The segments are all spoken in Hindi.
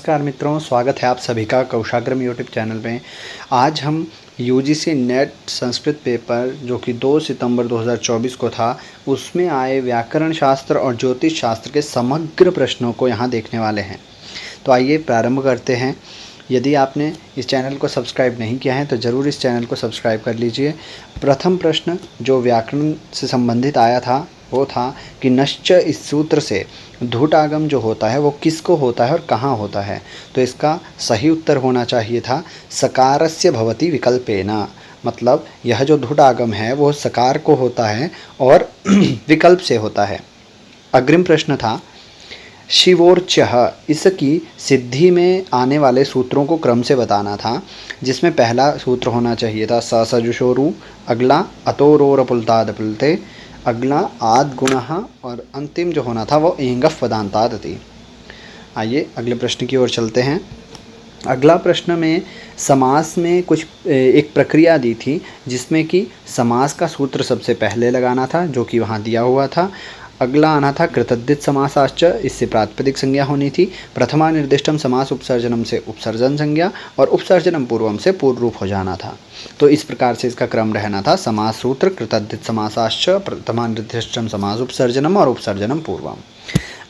नमस्कार मित्रों, स्वागत है आप सभी का कौशाग्रम यूट्यूब चैनल में। आज हम यूजीसी नेट संस्कृत पेपर जो कि 2 सितंबर 2024 को था, उसमें आए व्याकरण शास्त्र और ज्योतिष शास्त्र के समग्र प्रश्नों को यहाँ देखने वाले हैं। तो आइए प्रारंभ करते हैं। यदि आपने इस चैनल को सब्सक्राइब नहीं किया है तो ज़रूर इस चैनल को सब्सक्राइब कर लीजिए। प्रथम प्रश्न जो व्याकरण से संबंधित आया था वो था कि नश्च इस सूत्र से धूट आगम जो होता है वो किसको होता है और कहाँ होता है। तो इसका सही उत्तर होना चाहिए था सकारस्य भवति विकल्पेन। मतलब यह जो धूट आगम है वो सकार को होता है और विकल्प से होता है। अग्रिम प्रश्न था शिवोर्चः, इसकी सिद्धि में आने वाले सूत्रों को क्रम से बताना था, जिसमें पहला सूत्र होना चाहिए था स सजुषोरु, अगला अतोरोरपुल्तादपुल्ते, अगला आद गुणः और अंतिम जो होना था वो एंगफ पदांताद थी। आइए अगले प्रश्न की ओर चलते हैं। अगला प्रश्न में समास में कुछ एक प्रक्रिया दी थी, जिसमें कि समास का सूत्र सबसे पहले लगाना था जो कि वहाँ दिया हुआ था। अगला आना था कृतद्धित समासाश्च, इससे प्रातिपदिक संज्ञा होनी थी। प्रथमा निर्दिष्टम समास उपसर्जनम से उपसर्जन संज्ञा और उपसर्जनम पूर्वम से पूर्व रूप हो जाना था। तो इस प्रकार से इसका क्रम रहना था समास सूत्र कृतद्धित समासाश्च, प्रथमा निर्दिष्टम समास उपसर्जनम और उपसर्जनम पूर्वम।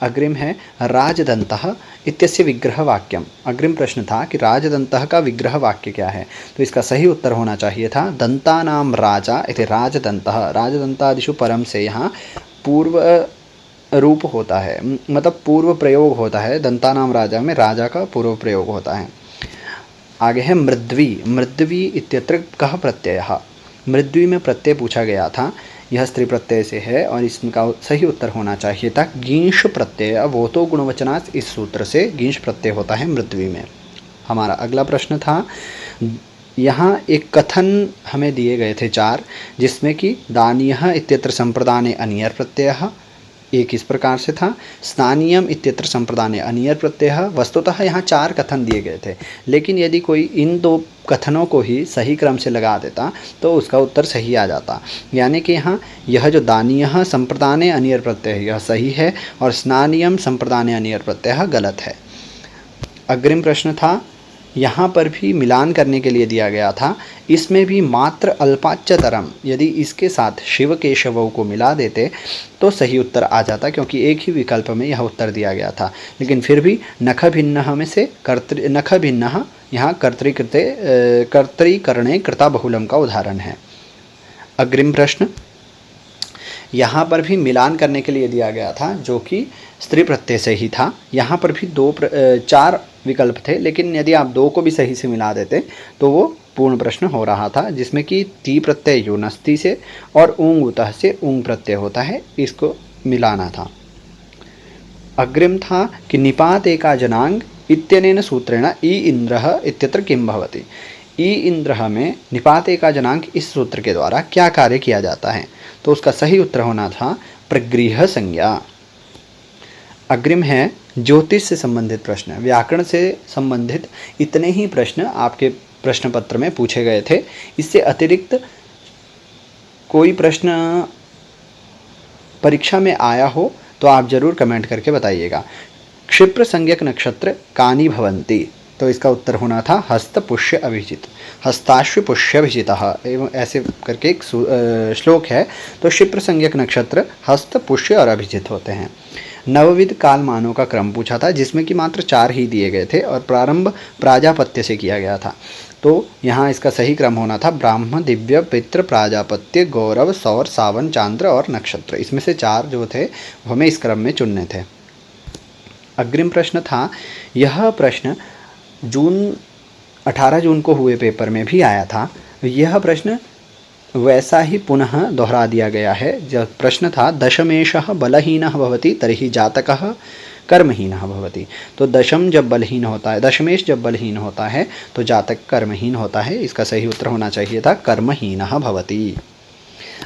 अग्रिम है राजदंतः इत्यस्य विग्रह वाक्यम। अग्रिम प्रश्न था कि राजदंतः का विग्रह वाक्य क्या है। तो इसका सही उत्तर होना चाहिए था दंतानाम राजा इति राजदंतः। राजदंतादिषु परम से यहाँ पूर्व रूप होता है, मतलब पूर्व प्रयोग होता है। दंतानाम राजा में राजा का पूर्व प्रयोग होता है। आगे है मृद्वी। मृद्वी इत्यत्र कः प्रत्ययः। मृद्वी में प्रत्यय पूछा गया था, यह स्त्री प्रत्यय से है और इसका सही उत्तर होना चाहिए था गींश प्रत्यय। वो तो गुणवचनात् इस सूत्र से गींश प्रत्यय होता है मृद्वी में। हमारा अगला प्रश्न था, यहाँ एक कथन हमें दिए गए थे 4, जिसमें कि दानीयः इत्यत्र संप्रदाने अनियर प्रत्ययः एक इस प्रकार से था। स्नानीयम इत्यत्र संप्रदाने अनियर प्रत्ययः। वस्तुतः यहाँ 4 कथन दिए गए थे, लेकिन यदि कोई इन 2 कथनों को ही सही क्रम से लगा देता तो उसका उत्तर सही आ जाता। यानी कि यहाँ यह जो दानीयः संप्रदाने अनियर प्रत्यय यह सही है और स्नानीयम संप्रदाने अनियर प्रत्यय गलत है। अग्रिम प्रश्न था, यहाँ पर भी मिलान करने के लिए दिया गया था। इसमें भी मात्र अल्पाच्यतरम, यदि इसके साथ शिव केशवों को मिला देते तो सही उत्तर आ जाता, क्योंकि एक ही विकल्प में यह उत्तर दिया गया था। लेकिन फिर भी नख भिन्नः में से नख भिन्नः यहाँ कर्तरीकरणे कृता बहुलम का उदाहरण है। अग्रिम प्रश्न, यहाँ पर भी मिलान करने के लिए दिया गया था जो कि स्त्री प्रत्यय से ही था। यहाँ पर भी 4 विकल्प थे, लेकिन यदि आप 2 को भी सही से मिला देते तो वो पूर्ण प्रश्न हो रहा था, जिसमें कि ती प्रत्यय यूनस्ती से और ऊंग उतः से ऊंग प्रत्यय होता है, इसको मिलाना था। अग्रिम था कि निपात एका जनांग इत्यनेन सूत्रेण ई इंद्रः इत्यत्र किम भवति। ई इंद्रः में निपात एका जनांग इस सूत्र के द्वारा क्या कार्य किया जाता है। तो उसका सही उत्तर होना था प्रगृह संज्ञा। अग्रिम है ज्योतिष से संबंधित प्रश्न। व्याकरण से संबंधित इतने ही प्रश्न आपके प्रश्न पत्र में पूछे गए थे। इससे अतिरिक्त कोई प्रश्न परीक्षा में आया हो तो आप जरूर कमेंट करके बताइएगा। क्षिप्र संज्ञक नक्षत्र कानि भवन्ति। तो इसका उत्तर होना था हस्त पुष्य अभिजित, हस्ताश्व पुष्य अभिजितः एवं ऐसे करके एक श्लोक है। तो क्षिप्र संज्ञक नक्षत्र हस्त पुष्य और अभिजित होते हैं। नवविध कालमानों का क्रम पूछा था, जिसमें कि मात्र 4 ही दिए गए थे और प्रारंभ प्राजापत्य से किया गया था। तो यहाँ इसका सही क्रम होना था ब्राह्मण, दिव्य, पितृ, प्राजापत्य, गौरव, सौर, सावन, चांद्र और नक्षत्र। इसमें से 4 जो थे वो हमें इस क्रम में चुनने थे। अग्रिम प्रश्न था, यह प्रश्न 18 जून को हुए पेपर में भी आया था। यह प्रश्न वैसा ही पुनः दोहरा दिया गया है। जब प्रश्न था दशमेशः बलहीनः भवति तर्हि जातकः कर्महीनः भवति। तो दशम जब बलहीन होता है, दशमेश जब बलहीन होता है तो जातक कर्महीन होता है। इसका सही उत्तर होना चाहिए था कर्महीनः भवति।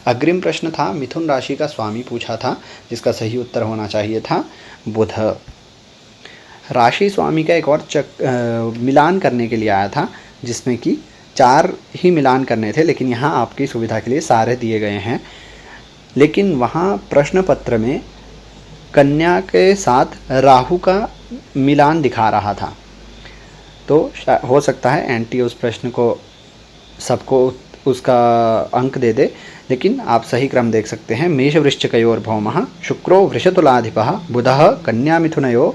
अग्रिम प्रश्न था मिथुन राशि का स्वामी पूछा था, जिसका सही उत्तर होना चाहिए था बुध। राशि स्वामी का एक और मिलान करने के लिए आया था, जिसमें कि 4 ही मिलान करने थे, लेकिन यहाँ आपकी सुविधा के लिए सारे दिए गए हैं। लेकिन वहाँ प्रश्न पत्र में कन्या के साथ राहु का मिलान दिखा रहा था। तो हो सकता है एनटी उस प्रश्न को सबको उसका अंक दे दे, लेकिन आप सही क्रम देख सकते हैं। मेष वृश्चिकयोर भौमः शुक्रो वृषतुलाधिपः बुधः कन्यामिथुनयो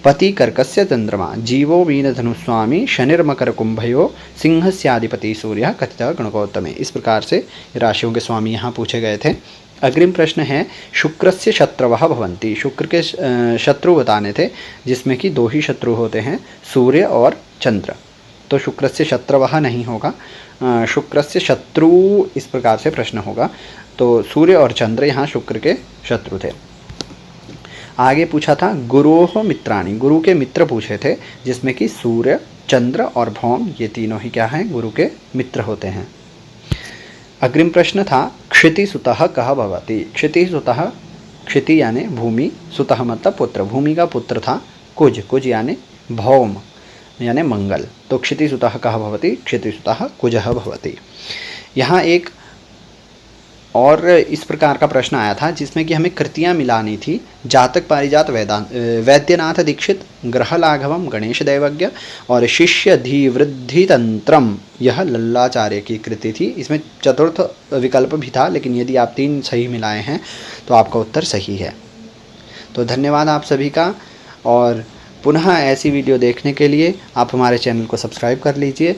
पति कर्कस्य चंद्रमा जीवो मीनधनुस्वामी शनिर्मकर कुंभयो सिंहस्याधिपति सूर्य कथितः गणकोत्तमे। इस प्रकार से राशियों के स्वामी यहाँ पूछे गए थे। अग्रिम प्रश्न है शुक्रस्य शत्रवः भवन्ति। शुक्र के शत्रु बताने थे, जिसमें कि 2 ही शत्रु होते हैं, सूर्य और चंद्र। तो शुक्रस्य शत्रवः नहीं होगा, शुक्रस्य शत्रु इस प्रकार से प्रश्न होगा। तो सूर्य और चंद्र यहाँ शुक्र के शत्रु थे। आगे पूछा था गुरोह मित्राणि। गुरु के मित्र पूछे थे, जिसमें कि सूर्य, चंद्र और भौम, ये तीनों ही क्या हैं, गुरु के मित्र होते हैं। अग्रिम प्रश्न था क्षितिसुतः कः भवति। क्षितिसुतः, क्षिति यानी भूमि, सुतः मतलब पुत्र, भूमि का पुत्र था कुज, कुज यानी भौम यानी मंगल। तो क्षितिसुतः कः भवति, क्षितिसुतः कुजः भवति। यहाँ एक और इस प्रकार का प्रश्न आया था, जिसमें कि हमें कृतियाँ मिलानी थी। जातक पारिजात वैद्यनाथ दीक्षित, ग्रह लाघवम गणेश दैवज्ञ और शिष्य धीवृद्धि तंत्रम, यह लल्लाचार्य की कृति थी। इसमें चतुर्थ विकल्प भी था, लेकिन यदि आप 3 सही मिलाए हैं तो आपका उत्तर सही है। तो धन्यवाद आप सभी का, और पुनः ऐसी वीडियो देखने के लिए आप हमारे चैनल को सब्सक्राइब कर लीजिए